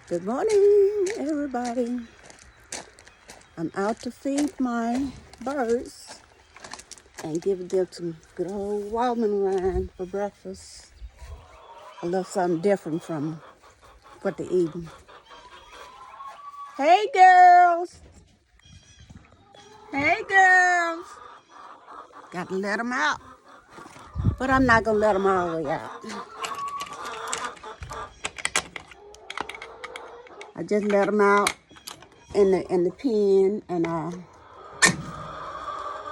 Good morning, everybody. I'm out to feed my birds and give them some good old Waldman wine for breakfast. I love something different from what they're eating. Hey, girls. Hey, girls. Got to let them out. But I'm not going to let them all the way out. I just let them out in the pen and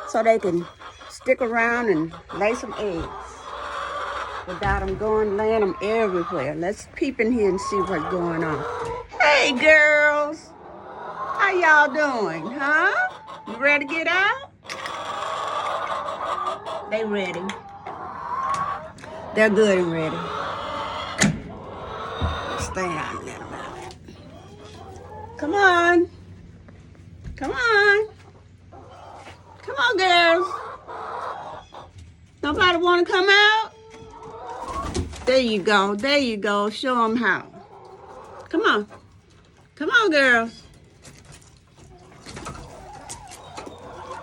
so they can stick around and lay some eggs without them laying them everywhere. Let's peep in here and see what's going on. Hey, girls. How y'all doing, huh? You ready to get out? They ready. They're good and ready. Stay out and let them out. Come on. Come on. Come on, girls. Nobody want to come out? There you go. There you go. Show them how. Come on. Come on, girls.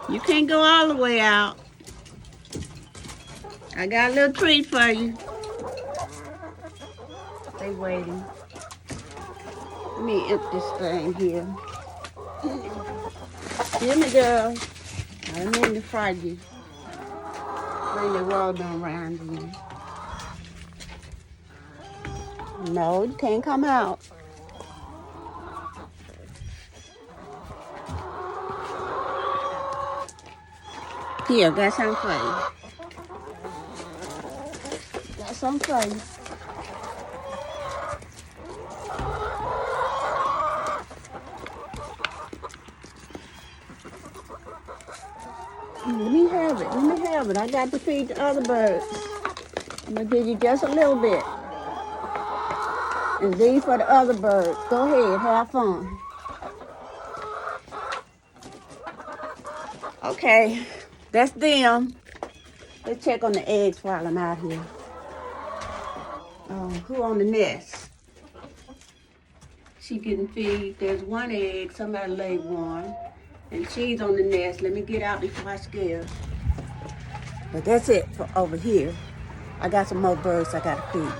You can't go all the way out. I got a little treat for you. They waiting. Let me empty this thing here. Hear me, girl. I didn't mean to frighten you. Bring the world around you. No, you can't come out. Here, got something for you. Got something for you. Let me have it. Let me have it. I got to feed the other birds. I'm going to give you just a little bit. And these for the other birds. Go ahead. Have fun. Okay. That's them. Let's check on the eggs while I'm out here. Who on the nest? She getting feed. There's one egg. Somebody laid one. And she's on the nest. Let me get out before I scare. But that's it for over here. I got some more birds I got to feed.